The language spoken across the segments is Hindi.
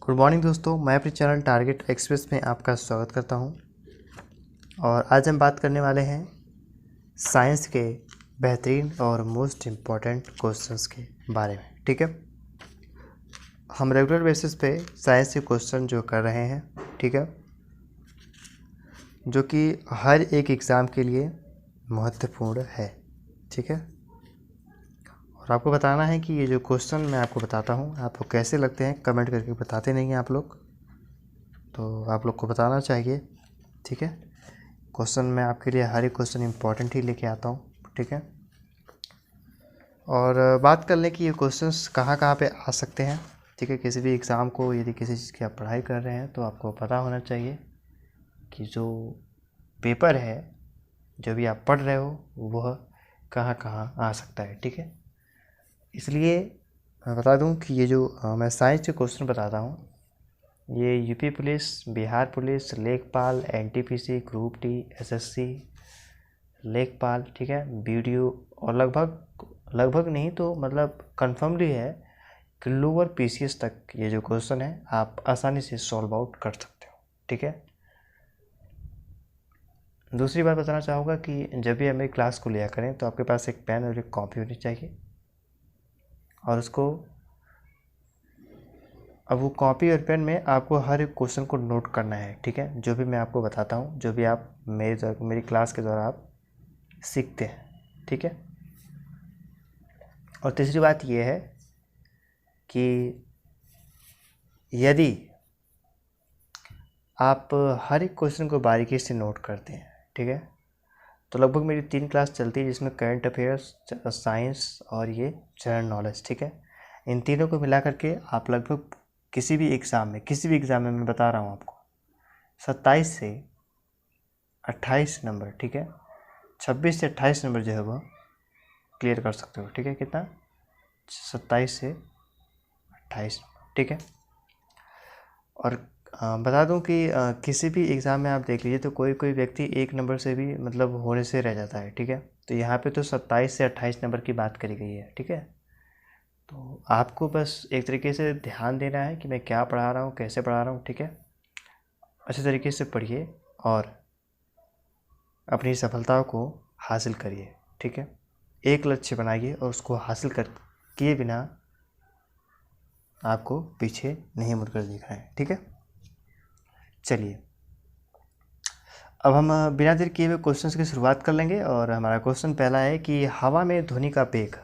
गुड मॉर्निंग दोस्तों, मैं अपने चैनल टारगेट एक्सप्रेस में आपका स्वागत करता हूं। और आज हम बात करने वाले हैं साइंस के बेहतरीन और मोस्ट इम्पॉर्टेंट क्वेश्चंस के बारे में। ठीक है, हम रेगुलर बेसिस पे साइंस के क्वेश्चन जो कर रहे हैं, ठीक है, जो कि हर एक एग्ज़ाम के लिए महत्वपूर्ण है। ठीक है, और आपको बताना है कि ये जो क्वेश्चन मैं आपको बताता हूँ आपको कैसे लगते हैं। कमेंट करके बताते नहीं हैं आप लोग, तो आप लोग को बताना चाहिए। ठीक है, क्वेश्चन मैं आपके लिए हर एक क्वेश्चन इम्पॉर्टेंट ही लेके आता हूँ। ठीक है, और बात कर लें कि ये क्वेश्चंस कहाँ कहाँ पे आ सकते हैं। ठीक है, किसी भी एग्ज़ाम को यदि किसी चीज़ की आप पढ़ाई कर रहे हैं तो आपको पता होना चाहिए कि जो पेपर है, जो भी आप पढ़ रहे हो, वह कहाँ कहाँ आ सकता है। ठीक है, इसलिए मैं बता दूं कि ये जो मैं साइंस के क्वेश्चन बताता हूँ, ये यूपी पुलिस, बिहार पुलिस, लेखपाल, एनटीपीसी, ग्रुप डी, एसएससी, लेखपाल, ठीक है, बीडीओ और लगभग नहीं तो मतलब कन्फर्मली है कि लोअर पीसीएस तक ये जो क्वेश्चन है आप आसानी से सॉल्व आउट कर सकते हो। ठीक है, दूसरी बात बताना चाहूँगा कि जब भी आप मेरी क्लास को लिया करें तो आपके पास एक पेन और एक कॉपी होनी चाहिए, और उसको अब वो कॉपी और पेन में आपको हर एक क्वेश्चन को नोट करना है। ठीक है, जो भी मैं आपको बताता हूँ, जो भी आप मेरी क्लास के द्वारा आप सीखते हैं। ठीक है, और तीसरी बात ये है कि यदि आप हर एक क्वेश्चन को बारीकी से नोट करते हैं, ठीक है, तो लगभग मेरी 3 क्लास चलती है जिसमें करंट अफेयर्स, साइंस और ये जनरल नॉलेज। ठीक है, इन तीनों को मिला करके आप लगभग किसी भी एग्ज़ाम में मैं बता रहा हूँ आपको 27 से 28 नंबर, ठीक है, 26 से 28 नंबर जो है वह क्लियर कर सकते हो। ठीक है, कितना? 27 से 28 नंबर। ठीक है, और बता दूं कि किसी भी एग्ज़ाम में आप देख लीजिए तो कोई कोई व्यक्ति 1 नंबर से भी मतलब होने से रह जाता है। ठीक है, तो यहाँ पे तो 27 से 28 नंबर की बात करी गई है। ठीक है, तो आपको बस एक तरीके से ध्यान देना है कि मैं क्या पढ़ा रहा हूँ, कैसे पढ़ा रहा हूँ। ठीक है, अच्छे तरीके से पढ़िए और अपनी सफलताओं को हासिल करिए। ठीक है, एक लक्ष्य बनाइए और उसको हासिल कर किए बिना आपको पीछे नहीं मुड़कर देखना है। ठीक है, चलिए अब हम बिना देर किए हुए क्वेश्चंस की शुरुआत कर लेंगे। और हमारा क्वेश्चन पहला है कि हवा में ध्वनि का वेग,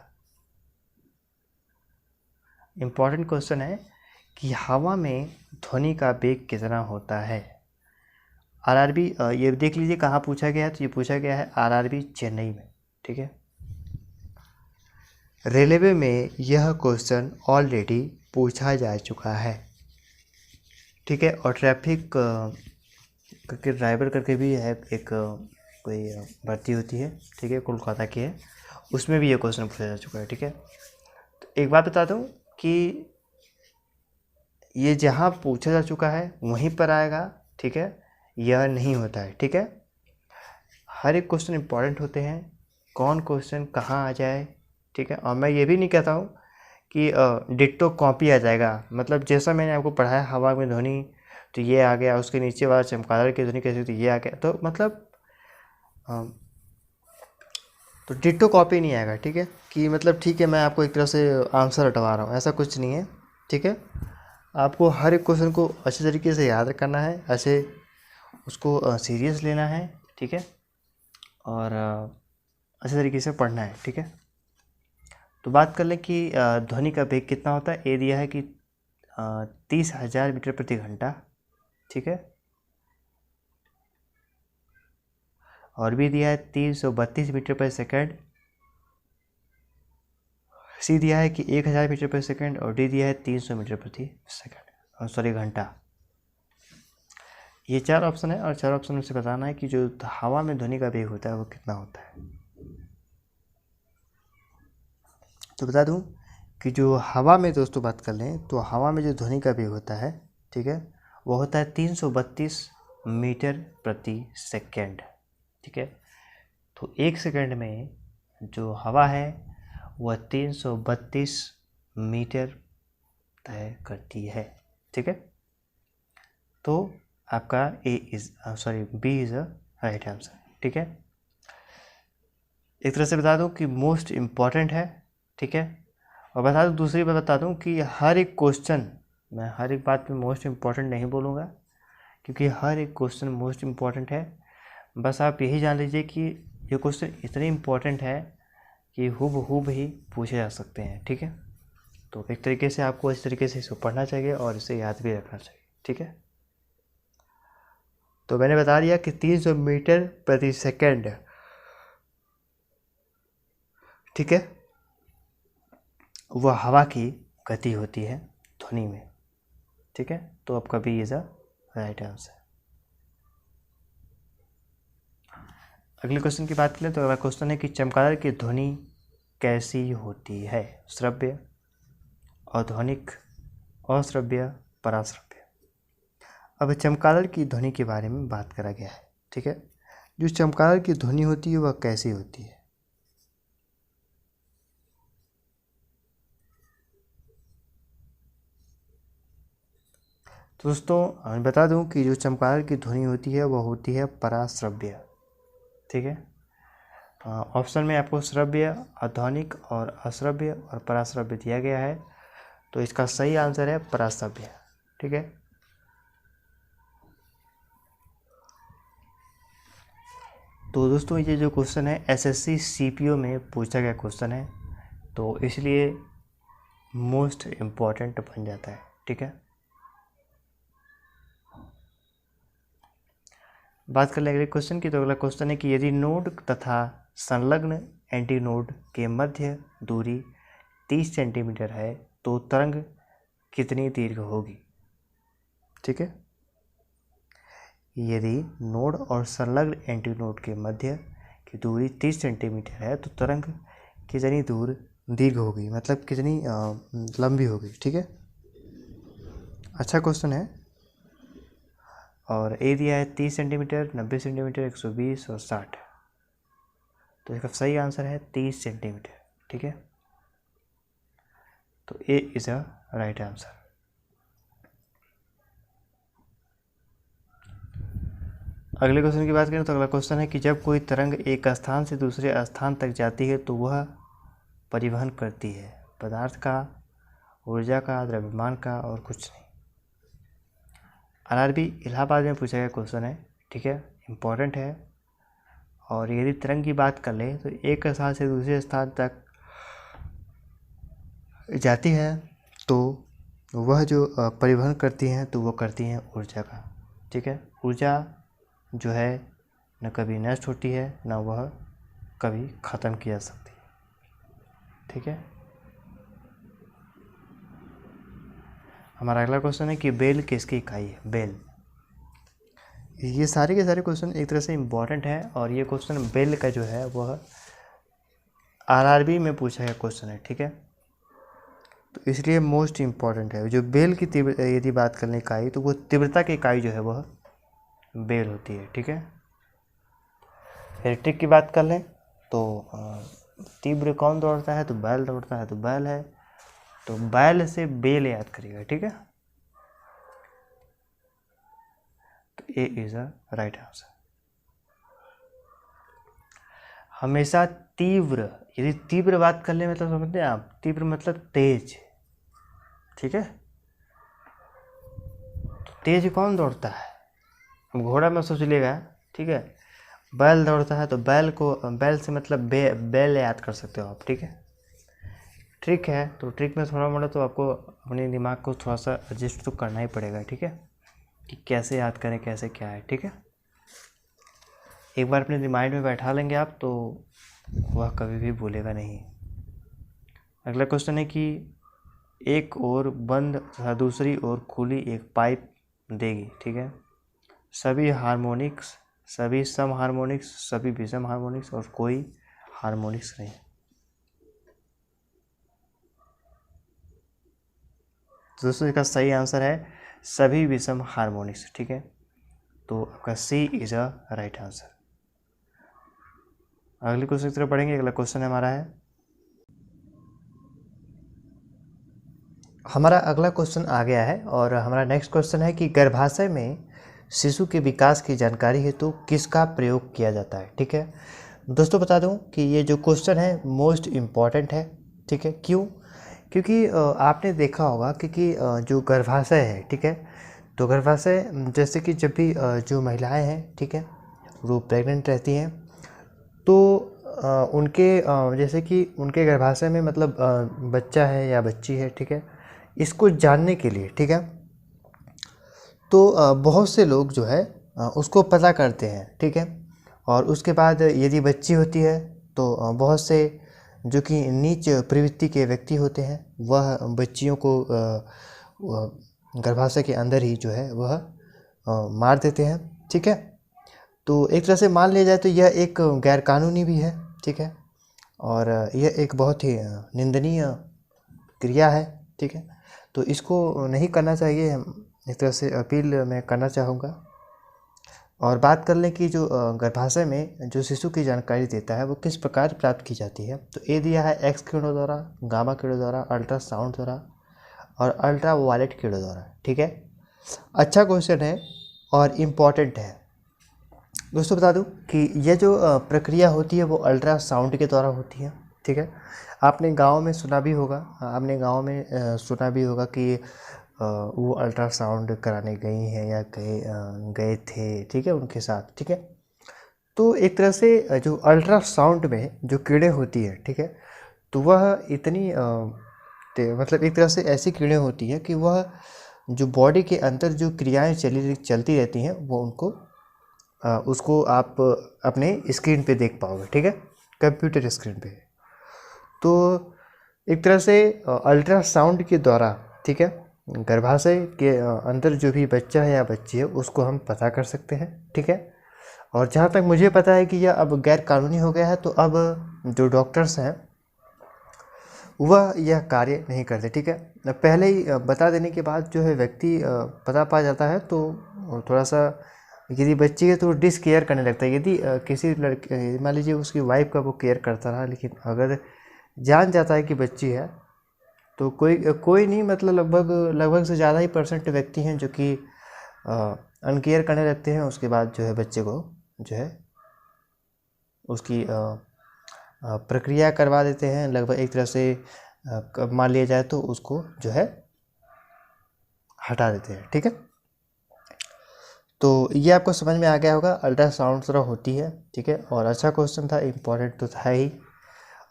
इम्पॉर्टेंट क्वेश्चन है कि हवा में ध्वनि का वेग कितना होता है। आरआरबी, ये देख लीजिए कहाँ पूछा गया है, तो ये पूछा गया है आरआरबी चेन्नई में। ठीक है, रेलवे में यह क्वेश्चन ऑलरेडी पूछा जा चुका है। ठीक है, और ट्रैफिक करके ड्राइवर करके भी है एक कोई भर्ती होती है। ठीक है, कोलकाता की है, उसमें भी ये क्वेश्चन पूछा जा चुका है। ठीक है, तो एक बात बता दूं कि ये जहाँ पूछा जा चुका है वहीं पर आएगा। ठीक है, यह नहीं होता है। ठीक है, हर एक क्वेश्चन इंपॉर्टेंट होते हैं, कौन क्वेश्चन कहाँ आ जाए। ठीक है, और मैं ये भी नहीं कहता हूँ कि डिट्टो कॉपी आ जाएगा। मतलब जैसा मैंने आपको पढ़ाया हवा में ध्वनि तो ये आ गया, उसके नीचे वाला चमगादड़ की ध्वनि कैसी होती है ये आ गया, तो मतलब तो डिट्टो कॉपी नहीं आएगा। ठीक है, कि मतलब ठीक है मैं आपको एक तरह से आंसर हटवा रहा हूँ, ऐसा कुछ नहीं है। ठीक है, आपको हर एक क्वेश्चन को अच्छे तरीके से याद करना है, ऐसे उसको सीरियस लेना है। ठीक है, और अच्छे तरीके से पढ़ना है। ठीक है, तो बात कर लें कि ध्वनि का वेग कितना होता है। ए दिया है कि 30,000 मीटर प्रति घंटा। ठीक है, और भी दिया है 332 मीटर पर सेकंड। सी दिया है कि 1000 मीटर पर सेकंड, और डी दिया है 300 मीटर प्रति सेकंड, सॉरी घंटा। ये 4 ऑप्शन है, और 4 ऑप्शन में से बताना है कि जो हवा में ध्वनि का वेग होता है वो कितना होता है। तो बता दूं कि जो हवा में दोस्तों बात कर लें तो हवा में जो ध्वनि का वेग होता है, ठीक है, वो होता है 332 मीटर प्रति सेकंड। ठीक है, तो 1 सेकंड में जो हवा है वह 332 मीटर तय करती है। ठीक है, तो आपका B is a right answer. ठीक है, एक तरह से बता दूं कि मोस्ट इम्पॉर्टेंट है। ठीक है, और बता दूं, दूसरी बात बता दूं कि हर एक क्वेश्चन, मैं हर एक बात में मोस्ट इम्पॉर्टेंट नहीं बोलूँगा, क्योंकि हर एक क्वेश्चन मोस्ट इम्पॉर्टेंट है। बस आप यही जान लीजिए कि ये क्वेश्चन इतने इम्पॉर्टेंट है कि हूबहू ही पूछे जा सकते हैं। ठीक है, तो एक तरीके से आपको इस तरीके से इसको पढ़ना चाहिए और इसे याद भी रखना चाहिए। ठीक है, तो मैंने बता दिया कि 300 मीटर प्रति सेकंड, ठीक है, वह हवा की गति होती है ध्वनि में। ठीक है, तो आपका B is a right answer. अगले क्वेश्चन की बात करें तो अगला क्वेश्चन है कि चमगादड़ की ध्वनि कैसी होती है? श्रव्य, अध्वनिक, अश्रव्य, पराश्रव्य। अब चमगादड़ की ध्वनि के बारे में बात करा गया है। ठीक है, जो चमगादड़ की ध्वनि होती है वह कैसी होती है? तो दोस्तों बता दूं कि जो चमगादड़ की ध्वनि होती है वह होती है पराश्रव्य। ठीक है, ऑप्शन में आपको श्रव्य, अध्वनिक और अश्रव्य और पराश्रव्य दिया गया है, तो इसका सही आंसर है पराश्रव्य। ठीक है, तो दोस्तों ये जो क्वेश्चन है एसएससी सीपीओ में पूछा गया क्वेश्चन है, तो इसलिए मोस्ट इम्पॉर्टेंट बन जाता है। ठीक है, बात कर लें अगले क्वेश्चन की, तो अगला क्वेश्चन है कि यदि नोड तथा संलग्न एंटी नोड के मध्य दूरी 30 सेंटीमीटर है तो तरंग कितनी दीर्घ होगी? ठीक है, यदि नोड और संलग्न एंटी नोड के मध्य की दूरी 30 सेंटीमीटर है तो तरंग कितनी दीर्घ होगी, मतलब कितनी लंबी होगी। ठीक है, अच्छा क्वेश्चन है। और ए दिया है 30 सेंटीमीटर, 90 सेंटीमीटर, 120 और 60, तो इसका सही आंसर है 30 सेंटीमीटर। ठीक है, तो A is a right answer. अगले क्वेश्चन की बात करें तो अगला क्वेश्चन है कि जब कोई तरंग एक स्थान से दूसरे स्थान तक जाती है तो वह परिवहन करती है पदार्थ का, ऊर्जा का, द्रव्यमान का और कुछ नहीं। आरआरबी इलाहाबाद में पूछा गया क्वेश्चन है। ठीक है, इम्पॉर्टेंट है। और यदि तरंग की बात कर ले तो एक स्थान से दूसरे स्थान तक जाती है तो वह जो परिवहन करती हैं तो वो करती हैं ऊर्जा का। ठीक है, ऊर्जा जो है न कभी नष्ट होती है न वह कभी ख़त्म की जा सकती है। ठीक है, हमारा अगला क्वेश्चन है कि बेल किसकी इकाई है? बेल। ये सारे के सारे क्वेश्चन एक तरह से इम्पॉर्टेंट है और ये क्वेश्चन बेल का जो है वह आरआरबी में पूछा गया क्वेश्चन है। ठीक है, तो इसलिए मोस्ट इम्पॉर्टेंट है। जो बेल की यदि बात करने इकाई तो वो तीव्रता की इकाई जो है वह बेल होती है। ठीक है, इलेक्ट्रिक की बात कर लें तो तीव्र कौन दौड़ता है? तो बैल दौड़ता है, तो बैल है, तो बैल से बेल याद करिएगा। ठीक है, तो A is a right answer. हमेशा तीव्र, यदि तीव्र बात कर ले मतलब समझते हैं आप, तीव्र मतलब तेज। ठीक है, तो तेज कौन दौड़ता है? घोड़ा में सोच लीजिएगा। ठीक है, बैल दौड़ता है तो बैल से मतलब बैल याद कर सकते हो आप। ठीक है, ट्रिक है, तो ट्रिक में थोड़ा मोड़ा तो आपको अपने दिमाग को थोड़ा सा एडजस्ट तो करना ही पड़ेगा। ठीक है, कि कैसे याद करें, कैसे क्या है। ठीक है, एक बार अपने दिमाग में बैठा लेंगे आप तो वह कभी भी भूलेगा नहीं। अगला क्वेश्चन है कि एक ओर बंद तथा दूसरी ओर खुली एक पाइप देगी। ठीक है, सभी हार्मोनिक्स, सभी सम हार्मोनिक्स, सभी विषम हार्मोनिक्स और कोई हार्मोनिक्स नहीं। तो दोस्तों इसका सही आंसर है सभी विषम हार्मोनिक्स। ठीक है, तो आपका सी इज अ राइट आंसर। अगले क्वेश्चन की तरफ बढ़ेंगे। अगला क्वेश्चन हमारा है हमारा अगला क्वेश्चन आ गया है और हमारा नेक्स्ट क्वेश्चन है कि गर्भाशय में शिशु के विकास की जानकारी हेतु किसका प्रयोग किया जाता है। ठीक है दोस्तों, बता दूं कि ये जो क्वेश्चन है मोस्ट इम्पॉर्टेंट है। ठीक है, क्यों? क्योंकि आपने देखा होगा कि जो गर्भाशय है, ठीक है, तो गर्भाशय जैसे कि जब भी जो महिलाएं हैं, ठीक है, वो प्रेग्नेंट रहती हैं तो उनके जैसे कि उनके गर्भाशय में मतलब बच्चा है या बच्ची है, ठीक है, इसको जानने के लिए, ठीक है, तो बहुत से लोग जो है उसको पता करते हैं। ठीक है, और उसके बाद यदि बच्ची होती है तो बहुत से जो कि नीच प्रवृत्ति के व्यक्ति होते हैं वह बच्चियों को गर्भाशय के अंदर ही जो है वह मार देते हैं। ठीक है, तो एक तरह से मान लिया जाए तो यह एक गैर कानूनी भी है। ठीक है, और यह एक बहुत ही निंदनीय क्रिया है। ठीक है, तो इसको नहीं करना चाहिए, एक तरह से अपील मैं करना चाहूँगा। और बात कर लें कि जो गर्भाशय में जो शिशु की जानकारी देता है वो किस प्रकार प्राप्त की जाती है, तो ए दिया है एक्स किरणों द्वारा, गामा किरणों द्वारा, अल्ट्रासाउंड द्वारा और अल्ट्रा वायलेट किरणों द्वारा। ठीक है, अच्छा क्वेश्चन है और इम्पॉर्टेंट है। दोस्तों बता दूं कि यह जो प्रक्रिया होती है वो अल्ट्रासाउंड के द्वारा होती है। ठीक है, आपने गांव में सुना भी होगा, सुना भी होगा कि वो अल्ट्रासाउंड कराने गई हैं या गए थे, ठीक है, उनके साथ। ठीक है, तो एक तरह से जो अल्ट्रासाउंड में जो किरणें होती है, ठीक है, तो वह इतनी मतलब एक तरह से ऐसी किरणें होती है कि वह जो बॉडी के अंदर जो क्रियाएं चलती रहती हैं वो उसको आप अपने स्क्रीन पे देख पाओगे। ठीक है, कंप्यूटर स्क्रीन पे। तो एक तरह से अल्ट्रासाउंड के द्वारा, ठीक है, गर्भाशय के अंदर जो भी बच्चा है या बच्ची है उसको हम पता कर सकते हैं। ठीक है, और जहाँ तक मुझे पता है कि यह अब गैर कानूनी हो गया है, तो अब जो डॉक्टर्स हैं वह यह कार्य नहीं करते। ठीक है, पहले ही बता देने के बाद जो है व्यक्ति पता पा जाता है तो थोड़ा सा, यदि बच्ची है तो डिस केयर करने लगता है। यदि किसी लड़के, मान लीजिए उसकी वाइफ का वो केयर करता रहा, लेकिन अगर जान जाता है कि बच्ची है तो कोई नहीं, मतलब लगभग से ज़्यादा ही % व्यक्ति हैं जो कि अनकेयर करने लगते हैं। उसके बाद जो है बच्चे को जो है उसकी प्रक्रिया करवा देते हैं। लगभग एक तरह से मान लिया जाए तो उसको जो है हटा देते हैं। ठीक है, तो ये आपको समझ में आ गया होगा, अल्ट्रासाउंड तरह होती है। ठीक है, और अच्छा क्वेश्चन था, इम्पोर्टेंट तो था ही।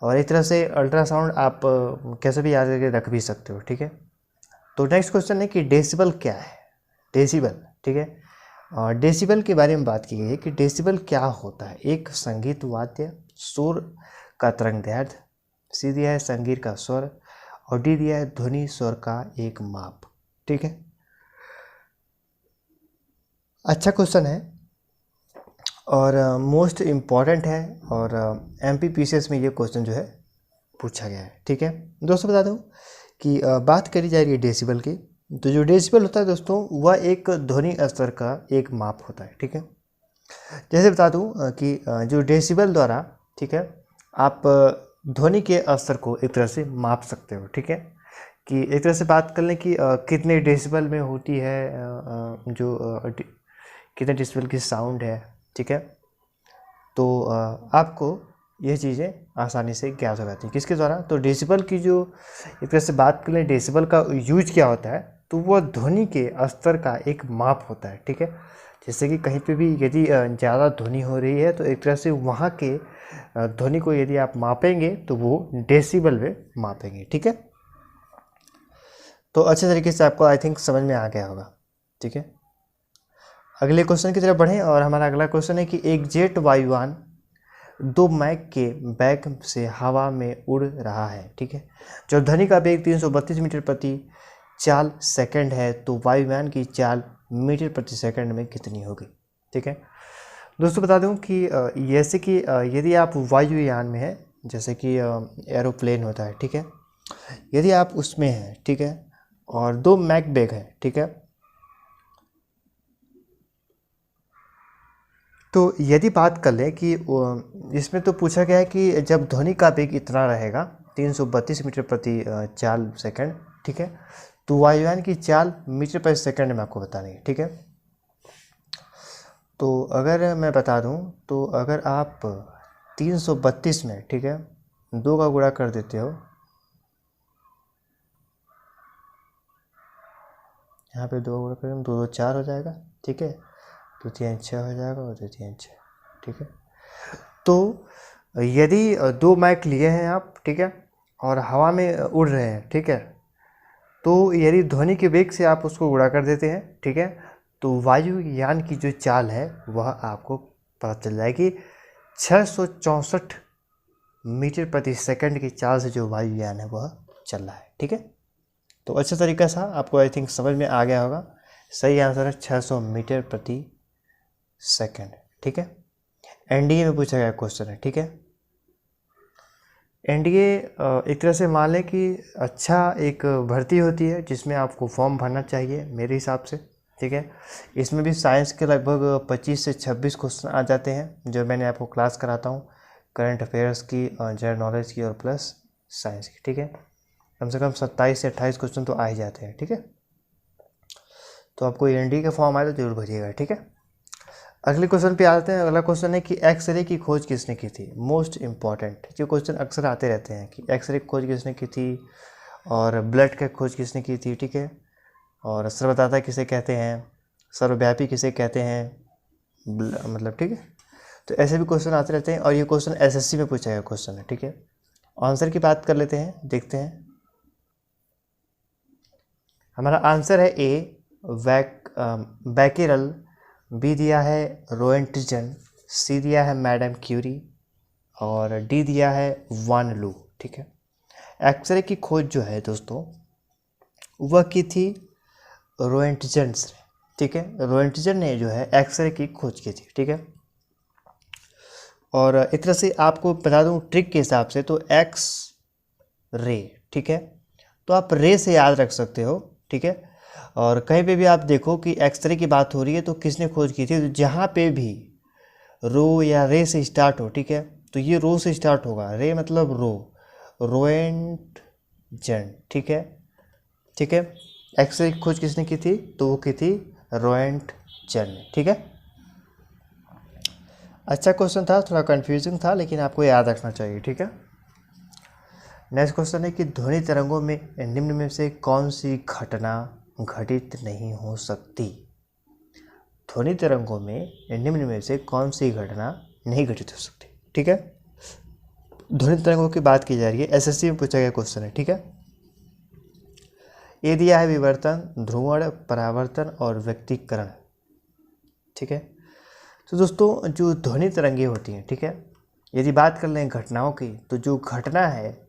और एक तरह से अल्ट्रासाउंड आप कैसे भी याद करके रख भी सकते हो। ठीक है, तो नेक्स्ट क्वेश्चन है कि डेसिबल क्या है। डेसिबल, ठीक है, और डेसिबल के बारे में बात की गई है कि डेसिबल क्या होता है। एक संगीत वाद्य शोर का तरंगदैर्घ्य, सी दिया है संगीत का स्वर, और डी दिया है ध्वनि स्वर का एक माप। ठीक है, अच्छा क्वेश्चन है और मोस्ट इम्पॉर्टेंट है, और MPPCS में ये क्वेश्चन जो है पूछा गया है। ठीक है दोस्तों, बता दूं कि बात करी जा रही है डेसिबल की, तो जो डेसिबल होता है दोस्तों वह एक ध्वनि स्तर का एक माप होता है। ठीक है, जैसे बता दूं कि जो डेसिबल द्वारा, ठीक है, आप ध्वनि के स्तर को एक तरह से माप सकते हो। ठीक है, कि एक तरह से बात कर लें कि कितने डेसिबल में होती है कितने डेसिबल की साउंड है। ठीक है, तो आपको यह चीज़ें आसानी से ज्ञात हो जाती हैं किसके द्वारा, तो डेसिबल की जो एक तरह से बात कर लें डेसिबल का यूज क्या होता है, तो वह ध्वनि के स्तर का एक माप होता है। ठीक है, जैसे कि कहीं पे भी यदि ज़्यादा ध्वनि हो रही है तो एक तरह से वहाँ के ध्वनि को यदि आप मापेंगे तो वो डेसिबल में मापेंगे। ठीक है, तो अच्छे तरीके से आपको आई थिंक समझ में आ गया होगा। ठीक है, अगले क्वेश्चन की तरफ बढ़ें, और हमारा अगला क्वेश्चन है कि एक जेट वायुयान 2 मैक के वेग से हवा में उड़ रहा है। ठीक है, जब ध्वनि का वेग 332 मीटर प्रति चाल सेकंड है तो वायुयान की चाल मीटर प्रति सेकंड में कितनी होगी। ठीक है दोस्तों, बता दूं कि जैसे कि यदि आप वायुयान में हैं, जैसे कि एरोप्लेन होता है, ठीक है, यदि आप उसमें हैं, ठीक है, और 2 मैक वेग है, ठीक है, तो यदि बात कर लें कि इसमें तो पूछा गया है कि जब ध्वनि का वेग इतना रहेगा 332 मीटर प्रति चाल सेकंड, ठीक है। तो वायुयान की चाल मीटर पर सेकंड में आपको बतानी है, ठीक है। तो अगर मैं बता दूं तो अगर आप 332 में, ठीक है, 2 का गुणा कर देते हो, यहाँ पे 2 का गुणा करें 2 2 4 हो जाएगा, ठीक है, 2 3 6 हो जाएगा और 2 3 6, ठीक है। तो यदि 2 माइक लिए हैं आप, ठीक है, और हवा में उड़ रहे हैं, ठीक है, तो यदि ध्वनि के वेग से आप उसको गुणा कर देते हैं, ठीक है, तो वायुयान की जो चाल है वह आपको पता चल जाएगी। 664 मीटर प्रति सेकंड की चाल से जो वायुयान है वह चल रहा है, ठीक है। तो अच्छा तरीका से आपको आई थिंक समझ में आ गया होगा। सही आंसर है 600 मीटर प्रति सेकंड, ठीक है। एनडीए में पूछा गया क्वेश्चन है, ठीक है। एनडीए एक तरह से मान लें कि अच्छा एक भर्ती होती है जिसमें आपको फॉर्म भरना चाहिए मेरे हिसाब से, ठीक है। इसमें भी साइंस के लगभग 25 से 26 क्वेश्चन आ जाते हैं जो मैंने आपको क्लास कराता हूँ, करंट अफेयर्स की, जनरल नॉलेज की और प्लस साइंस की, ठीक है। कम से कम 27 से 28 क्वेश्चन तो आ ही जाते हैं, ठीक है। तो आपको एनडीए का फॉर्म आए तो जरूर भरिएगा, ठीक है। अगले क्वेश्चन पे आते हैं। अगला क्वेश्चन है कि एक्सरे की खोज किसने की थी। मोस्ट इम्पॉर्टेंट जो क्वेश्चन अक्सर आते रहते हैं कि एक्सरे की खोज किसने की थी और ब्लड की खोज किसने की थी, ठीक है, और सर्वदाता किसे कहते हैं, सर्वव्यापी किसे कहते हैं, मतलब, ठीक है। तो ऐसे भी क्वेश्चन आते रहते हैं और ये क्वेश्चन एसएससी में पूछा गया क्वेश्चन है, ठीक है। आंसर की बात कर लेते हैं, देखते हैं। हमारा आंसर है ए बैकेरल, बी दिया है रोएंटजन, सी दिया है मैडम क्यूरी और डी दिया है वान लू, ठीक है। एक्सरे की खोज जो है दोस्तों वह की थी रोएंटजन से, ठीक है। रोएंटजन ने जो है एक्सरे की खोज की थी, ठीक है। और एक तरह से आपको बता दूं ट्रिक के हिसाब से तो एक्स रे, ठीक है, तो आप रे से याद रख सकते हो, ठीक है। और कहीं पे भी आप देखो कि एक्सरे की बात हो रही है तो किसने खोज की थी, तो जहाँ पे भी रो या रे से स्टार्ट हो, ठीक है, तो ये रो से स्टार्ट होगा, रे मतलब रो, रोएंटजन, ठीक है, ठीक है। एक्सरे की खोज किसने की थी, तो वो की थी रोएंटजन ने, ठीक है। अच्छा क्वेश्चन था, थोड़ा कंफ्यूजिंग था लेकिन आपको याद रखना चाहिए, ठीक है। नेक्स्ट क्वेश्चन है कि ध्वनि तरंगों में निम्न में से कौन सी घटना घटित नहीं हो सकती। ध्वनि तरंगों में निम्न में से कौन सी घटना नहीं घटित हो सकती, ठीक है। ध्वनि तरंगों की बात की जा रही है, एसएससी में पूछा गया क्वेश्चन है, ठीक है। ये दिया है विवर्तन, ध्रुवण, परावर्तन और व्यक्तीकरण, ठीक है। तो दोस्तों जो ध्वनि तरंगें होती हैं, ठीक है, यदि बात कर लें घटनाओं की तो जो घटना है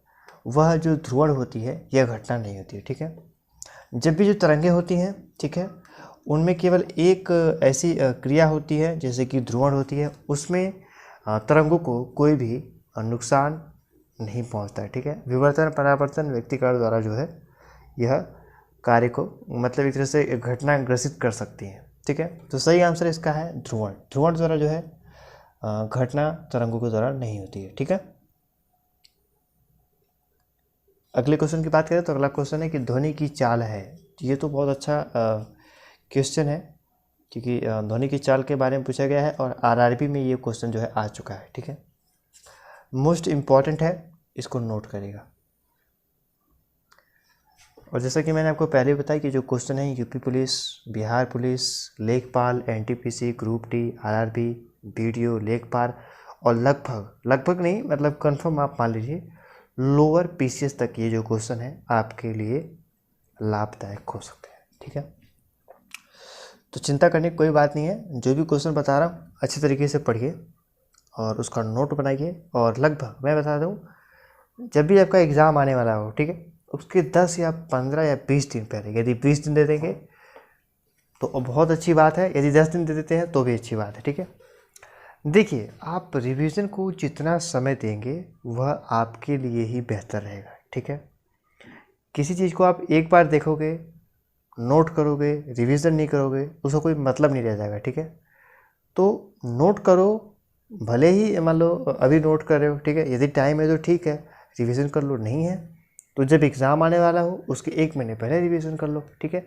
वह जो ध्रुवण होती है यह घटना नहीं होती है, ठीक है। जब भी जो तरंगें होती हैं, ठीक है, उनमें केवल एक ऐसी क्रिया होती है जैसे कि ध्रुवण होती है, उसमें तरंगों को कोई भी नुकसान नहीं पहुंचता है, ठीक है। विवर्तन, परावर्तन, व्यक्तीकरण द्वारा जो है यह कार्य को मतलब एक तरह से घटना ग्रसित कर सकती है, ठीक है। तो सही आंसर इसका है ध्रुवण। ध्रुवण द्वारा जो है घटना तरंगों के द्वारा नहीं होती है, ठीक है। अगले क्वेश्चन की बात करें तो अगला क्वेश्चन है कि ध्वनि की चाल है। ये तो बहुत अच्छा क्वेश्चन है क्योंकि ध्वनि की चाल के बारे में पूछा गया है और आरआरबी में ये क्वेश्चन जो है आ चुका है, ठीक है। मोस्ट इम्पॉर्टेंट है, इसको नोट करेगा। और जैसा कि मैंने आपको पहले बताया कि जो क्वेश्चन है यूपी पुलिस, बिहार पुलिस, लेखपाल, NTPC, group D, RRB, BDO, लेखपाल और लगभग नहीं मतलब कंफर्म आप मान लीजिए लोअर पीसीएस तक ये जो क्वेश्चन है आपके लिए लाभदायक हो सकते हैं, ठीक है। तो चिंता करने की कोई बात नहीं है, जो भी क्वेश्चन बता रहा हूँ अच्छे तरीके से पढ़िए और उसका नोट बनाइए। और लगभग मैं बता दूँ जब भी आपका एग्ज़ाम आने वाला हो, ठीक है, उसके 10 या 15 या 20 दिन पहले, यदि 20 दिन दे देंगे तो बहुत अच्छी बात है, यदि 10 दिन दे देते हैं तो भी अच्छी बात है, ठीक है। देखिए आप रिवीजन को जितना समय देंगे वह आपके लिए ही बेहतर रहेगा, ठीक है। किसी चीज़ को आप एक बार देखोगे, नोट करोगे, रिवीजन नहीं करोगे, उसका कोई मतलब नहीं रह जाएगा, ठीक है। तो नोट करो, भले ही मान लो अभी नोट कर रहे हो, ठीक है, यदि टाइम है तो ठीक है रिवीजन कर लो, नहीं है तो जब एग्ज़ाम आने वाला हो उसके 1 महीने पहले रिवीजन कर लो, ठीक है।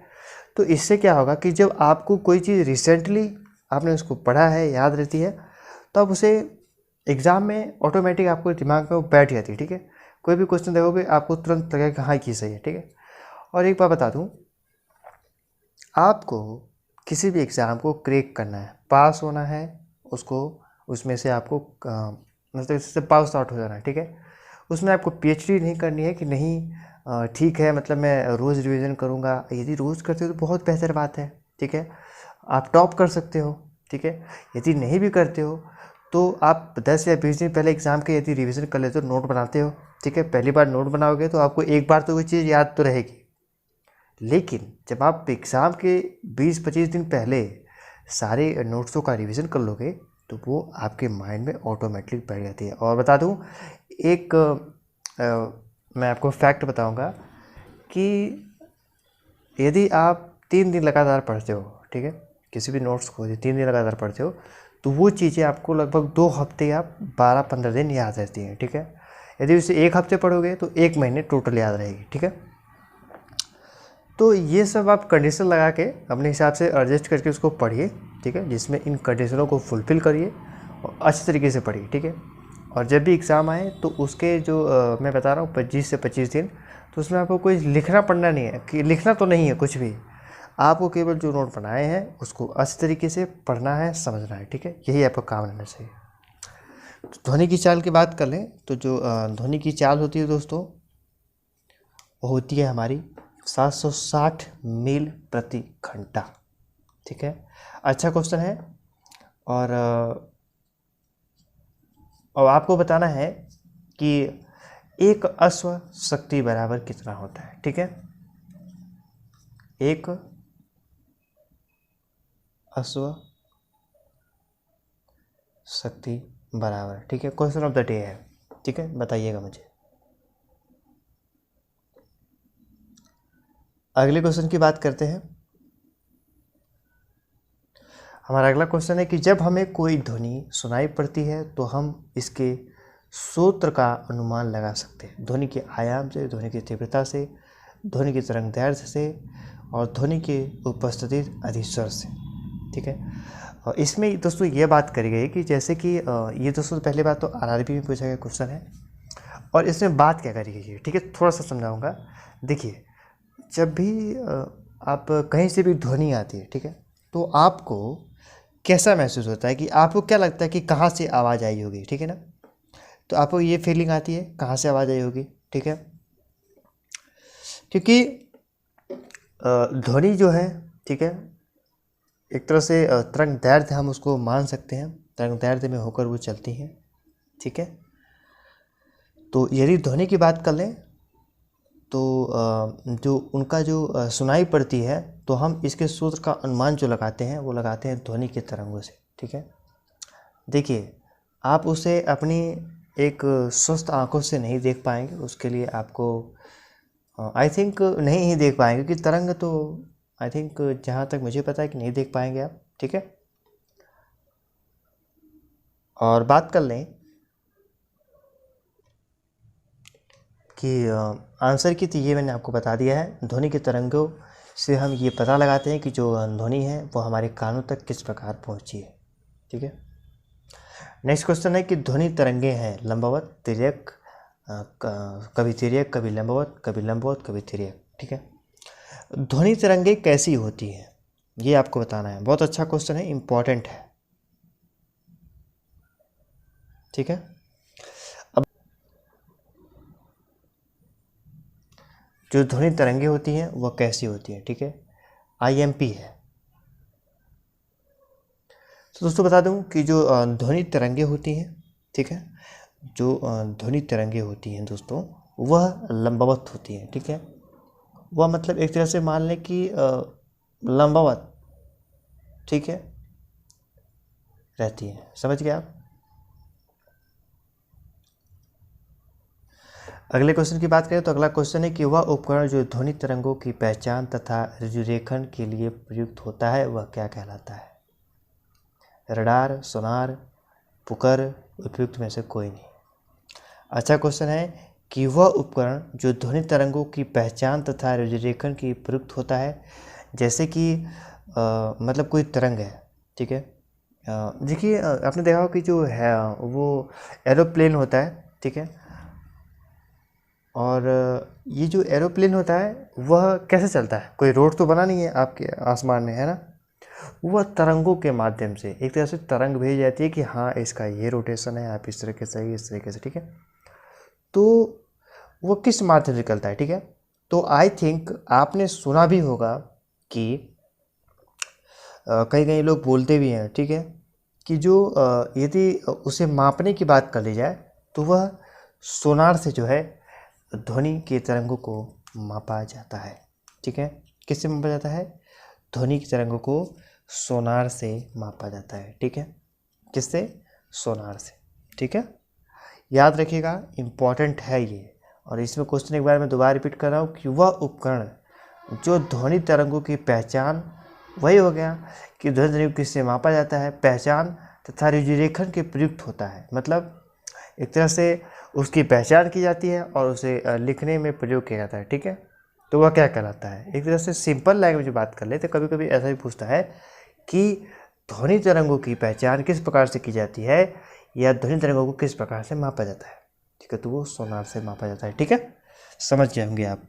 तो इससे क्या होगा कि जब आपको कोई चीज़ रिसेंटली आपने उसको पढ़ा है, याद रहती है, तो आप उसे एग्ज़ाम में ऑटोमेटिक आपको दिमाग में वो बैठ जाती है, ठीक है। कोई भी क्वेश्चन देखोगे आपको तुरंत लगेगा कि हाँ ये सही है, ठीक है। और एक बात बता दूँ, आपको किसी भी एग्ज़ाम को क्रैक करना है, पास होना है, उसको उसमें से आपको मतलब इससे पास आउट हो जाना है, ठीक है। उसमें आपको पीएचडी नहीं करनी है कि नहीं ठीक है, मतलब मैं रोज़ रिवीजन करूँगा। यदि रोज़ करते हो तो बहुत बेहतर बात है, ठीक है, आप टॉप कर सकते हो, ठीक है। यदि नहीं भी करते हो तो आप 10 या 20 दिन पहले एग्ज़ाम के यदि रिवीजन कर लेते हो, नोट बनाते हो, ठीक है। पहली बार नोट बनाओगे तो आपको एक बार तो वो चीज़ याद तो रहेगी, लेकिन जब आप एग्ज़ाम के 20-25 दिन पहले सारे नोट्सों का रिवीजन कर लोगे तो वो आपके माइंड में ऑटोमेटिक बैठ जाती है। और बता दूं, एक मैं आपको फैक्ट बताऊंगा कि यदि आप 3 दिन लगातार पढ़ते हो, ठीक है, किसी भी नोट्स को यदि 3 दिन लगातार पढ़ते हो तो वो चीज़ें आपको लगभग 2 हफ्ते या 12-15 दिन याद रहती हैं, ठीक है। यदि उसे 1 हफ्ते पढ़ोगे तो 1 महीने टोटल याद रहेगी, ठीक है। तो ये सब आप कंडीशन लगा के अपने हिसाब से एडजस्ट करके उसको पढ़िए, ठीक है, जिसमें इन कंडीशनों को फुलफ़िल करिए और अच्छे तरीके से पढ़िए, ठीक है। और जब भी एग्ज़ाम आए तो उसके जो मैं बता रहा हूँ 25 से 25 दिन, तो उसमें आपको कोई लिखना पढ़ना नहीं है, कि लिखना तो नहीं है कुछ भी, आपको केवल जो नोट बनाए हैं उसको अच्छे तरीके से पढ़ना है, समझना है, ठीक है। यही आपका काम रहना चाहिए। तो ध्वनि की चाल की बात कर लें तो जो ध्वनि की चाल होती है दोस्तों, वो होती है हमारी 760 मील प्रति घंटा, ठीक है। अच्छा क्वेश्चन है। और आपको बताना है कि एक अश्व शक्ति बराबर कितना होता है, ठीक है। एक अश्व शक्ति बराबर, ठीक है, क्वेश्चन ऑफ द डे है, ठीक है, बताइएगा मुझे। अगले क्वेश्चन की बात करते हैं। हमारा अगला क्वेश्चन है कि जब हमें कोई ध्वनि सुनाई पड़ती है तो हम इसके सूत्र का अनुमान लगा सकते हैं ध्वनि के आयाम से, ध्वनि की तीव्रता से, ध्वनि की तरंग दैर्ध्य से और ध्वनि के उपस्थिति अधिस्वर से, ठीक है। और इसमें दोस्तों ये बात करी गई कि जैसे कि ये दोस्तों पहले बात तो आरआरबी में पूछा गया क्वेश्चन है, और इसमें बात क्या करी गई है, ठीक है, थोड़ा सा समझाऊंगा। देखिए, जब भी आप कहीं से भी ध्वनि आती है, ठीक है, तो आपको कैसा महसूस होता है, कि आपको क्या लगता है कि कहाँ से आवाज़ आई होगी, ठीक है ना। तो आपको ये फीलिंग आती है कहाँ से आवाज़ आई होगी, ठीक है, क्योंकि ध्वनि जो है, ठीक है, एक तरह से तरंग दैर्ध्य हम उसको मान सकते हैं, तरंग दैर्ध्य में होकर वो चलती हैं, ठीक है। तो यदि ध्वनि की बात कर लें तो जो उनका जो सुनाई पड़ती है तो हम इसके सूत्र का अनुमान जो लगाते हैं वो लगाते हैं ध्वनि के तरंगों से, ठीक है। देखिए, आप उसे अपनी एक स्वस्थ आंखों से नहीं देख पाएंगे, उसके लिए आपको आई थिंक नहीं ही देख पाएंगे, क्योंकि तरंग तो आई थिंक जहाँ तक मुझे पता है कि नहीं देख पाएंगे आप, ठीक है। और बात कर लें कि आंसर की, तो ये मैंने आपको बता दिया है। ध्वनि के तरंगों से हम ये पता लगाते हैं कि जो ध्वनि है वो हमारे कानों तक किस प्रकार पहुंची है, ठीक है। नेक्स्ट क्वेश्चन है कि ध्वनि तरंगे हैं लंबवत, तिर्यक, कभी तिर्यक, कभी लंबवत, कभी लंबवत, कभी तिर्यक, ठीक है। ध्वनि तरंगे कैसी होती हैं ये आपको बताना है। बहुत अच्छा क्वेश्चन है, इम्पॉर्टेंट है, ठीक है। अब जो ध्वनि तरंगे होती हैं वह कैसी होती हैं, ठीक है, आईएमपी है। तो दोस्तों बता दूं कि जो ध्वनि तरंगे होती हैं, ठीक है, जो ध्वनि तरंगे होती हैं दोस्तों वह लंबवत होती हैं, ठीक है। वह मतलब एक तरह से मान लें कि लंबवत, ठीक है, रहती हैं, समझ गए आप। अगले क्वेश्चन की बात करें तो अगला क्वेश्चन है कि वह उपकरण जो ध्वनि तरंगों की पहचान तथा रेडियोरेखण के लिए प्रयुक्त होता है वह क्या कहलाता है। रडार, सोनार, पुकर, उपयुक्त में से कोई नहीं। अच्छा क्वेश्चन है कि वह उपकरण जो ध्वनि तरंगों की पहचान तथा रेडिएशन की प्रयुक्त होता है। जैसे कि मतलब कोई तरंग है, ठीक है। देखिए आपने देखा हो कि जो है वो एरोप्लेन होता है, ठीक है। और ये जो एरोप्लेन होता है वह कैसे चलता है, कोई रोड तो बना नहीं है आपके आसमान में, है ना। वह तरंगों के माध्यम से एक तरह से तरंग भेजी जाती है कि हाँ इसका ये रोटेशन है, आप इस तरीके से, इस तरीके से, ठीक है। तो वो किस माध्यम से चलता है, ठीक है। तो आई थिंक आपने सुना भी होगा कि कई कई लोग बोलते भी हैं, ठीक है, कि जो यदि उसे मापने की बात कर ली जाए तो वह सोनार से जो है ध्वनि के तरंगों को मापा जाता है, ठीक है। किससे मापा जाता है? ध्वनि की तरंगों को सोनार से मापा जाता है, ठीक है। किससे? सोनार से, ठीक है। याद रखिएगा, इम्पॉर्टेंट है ये। और इसमें क्वेश्चन एक बार मैं दोबारा रिपीट कर रहा हूँ कि वह उपकरण जो ध्वनि तरंगों की पहचान, वही हो गया कि ध्वनि तरंगों किससे मापा जाता है, पहचान तथा रेडिएशन के प्रयुक्त होता है। मतलब एक तरह से उसकी पहचान की जाती है और उसे लिखने में प्रयोग किया जाता है, ठीक है। तो वह क्या कहलाता है? एक तरह से सिंपल लैंग्वेज में बात कर ले तो कभी कभी ऐसा भी पूछता है कि ध्वनि तरंगों की पहचान किस प्रकार से की जाती है या ध्वनि तरंगों को किस प्रकार से मापा जाता है, ठीक है। तो वो सोनार से मापा जाता है, ठीक है। समझ गए होंगे आप।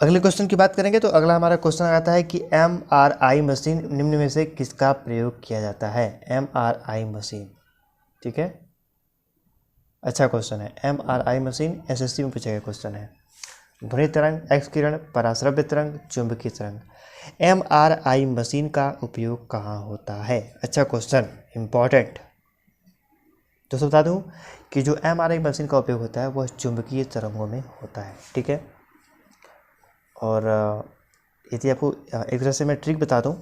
अगले क्वेश्चन की बात करेंगे तो अगला हमारा क्वेश्चन आता है कि MRI मशीन निम्न में से किसका प्रयोग किया जाता है? MRI मशीन, ठीक है। अच्छा क्वेश्चन है। MRI मशीन SSC में पूछा गया क्वेश्चन है। ध्वनि तरंग, एक्स किरण, पराश्रव्य तरंग, चुंबकीय तरंग। MRI मशीन का उपयोग कहाँ होता है? अच्छा क्वेश्चन, इम्पॉर्टेंट। तो बता दूं कि जो MRI मशीन का उपयोग होता है वह चुंबकीय तरंगों में होता है, ठीक है। और यदि आपको एक तरह से मैं ट्रिक बता दूं,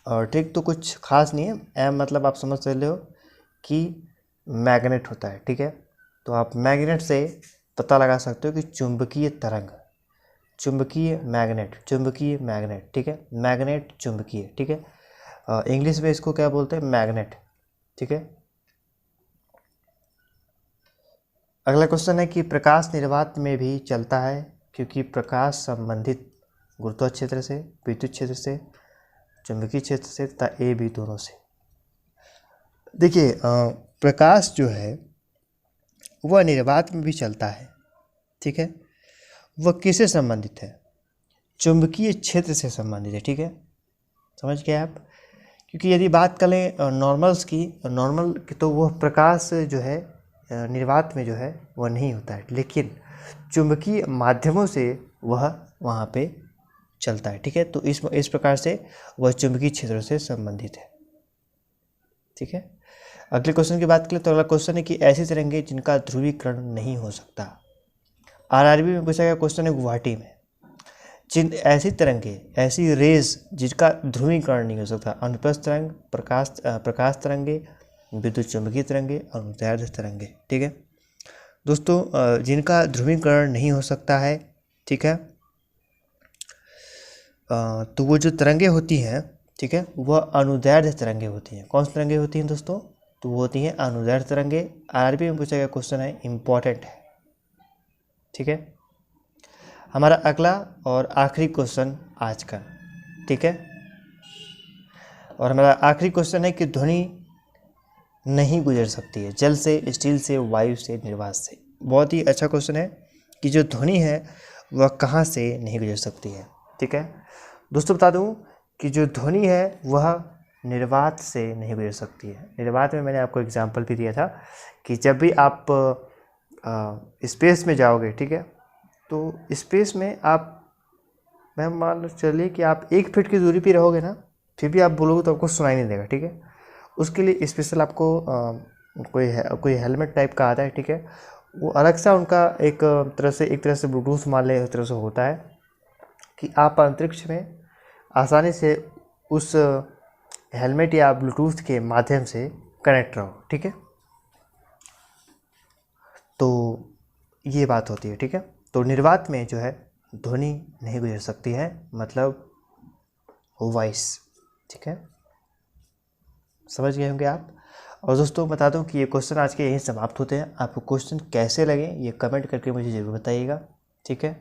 और ट्रिक तो कुछ खास नहीं है। एम मतलब आप समझ सकते हो कि मैग्नेट होता है, ठीक है। तो आप मैग्नेट से पता लगा सकते हो कि चुंबकीय तरंग, चुंबकीय मैग्नेट, ठीक है। मैग्नेट चुंबकीय, ठीक है। इंग्लिश में इसको क्या बोलते हैं? मैग्नेट, ठीक है। अगला क्वेश्चन है कि प्रकाश निर्वात में भी चलता है क्योंकि प्रकाश संबंधित गुरुत्वाकर्षण क्षेत्र से, विद्युत क्षेत्र से, चुंबकीय क्षेत्र से तथा ए बी दोनों से। देखिए प्रकाश जो है वह निर्वात में भी चलता है, ठीक है। वह किससे संबंधित है? चुंबकीय क्षेत्र से संबंधित है, ठीक है। समझ गए आप? क्योंकि यदि बात करें नॉर्मल्स की, नॉर्मल की, तो वह प्रकाश जो है निर्वात में जो है वह नहीं होता है, लेकिन चुंबकीय माध्यमों से वह वहाँ पे चलता है, ठीक है। तो इस प्रकार से वह चुंबकीय क्षेत्र से संबंधित है, ठीक है। अगले क्वेश्चन की बात करें तो अगला क्वेश्चन है कि ऐसी तरंगें जिनका ध्रुवीकरण नहीं हो सकता। आरआरबी में पूछा गया क्वेश्चन है गुवाहाटी में। जिन ऐसी तरंगें, ऐसी रेज जिनका ध्रुवीकरण नहीं हो सकता। अनुप्रस्थ तरंग, प्रकाश तरंगे, विद्युत चुंबकीय तरंगे और अनुदैर्ध्य तरंगे, ठीक है। दोस्तों जिनका ध्रुवीकरण नहीं हो सकता है, ठीक है, तो वो जो तरंगे होती हैं, ठीक है, वह अनुदैर्ध्य तरंगे होती हैं। कौन सी तरंगे होती हैं दोस्तों? तो वो होती हैं अनुदैर्ध्य तरंगे। आरआरबी में पूछा गया क्वेश्चन है, इंपॉर्टेंट है, ठीक है। हमारा अगला और आखिरी क्वेश्चन आज का, ठीक है। और हमारा आखिरी क्वेश्चन है कि ध्वनि नहीं गुजर सकती है जल से, स्टील से, वायु से, निर्वात से। बहुत ही अच्छा क्वेश्चन है कि जो ध्वनि है वह कहाँ से नहीं गुजर सकती है, ठीक है। दोस्तों बता दूं कि जो ध्वनि है वह निर्वात से नहीं गुजर सकती है। निर्वात में मैंने आपको एग्जाम्पल भी दिया था कि जब भी आप स्पेस में जाओगे, ठीक है, तो स्पेस में आप, मैं मान लो चलिए कि आप 1 फीट की दूरी पे रहोगे ना, फिर भी आप बोलोगे तो आपको सुनाई नहीं देगा, ठीक है। उसके लिए स्पेशल आपको कोई हेलमेट टाइप का आता है, ठीक है। वो अलग सा उनका एक तरह से ब्लूटूथ मान ले, उस तरह से होता है कि आप अंतरिक्ष में आसानी से उस हेलमेट या ब्लूटूथ के माध्यम से कनेक्ट रहो, ठीक है। तो ये बात होती है, ठीक है। तो निर्वात में जो है ध्वनि नहीं गुजर सकती है, मतलब वॉइस, ठीक है। समझ गए होंगे आप। और दोस्तों बता दूं कि ये क्वेश्चन आज के यहीं समाप्त होते हैं। आपको क्वेश्चन कैसे लगे ये कमेंट करके मुझे ज़रूर बताइएगा, ठीक है।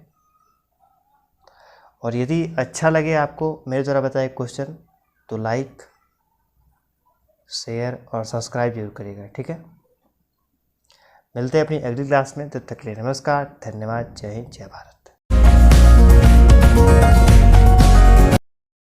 और यदि अच्छा लगे आपको मेरे द्वारा बताए क्वेश्चन तो लाइक, शेयर और सब्सक्राइब जरूर करिएगा, ठीक है। मिलते हैं अपनी अगली क्लास में, तब तक के लिए नमस्कार, धन्यवाद, जय हिंद, जय भारत।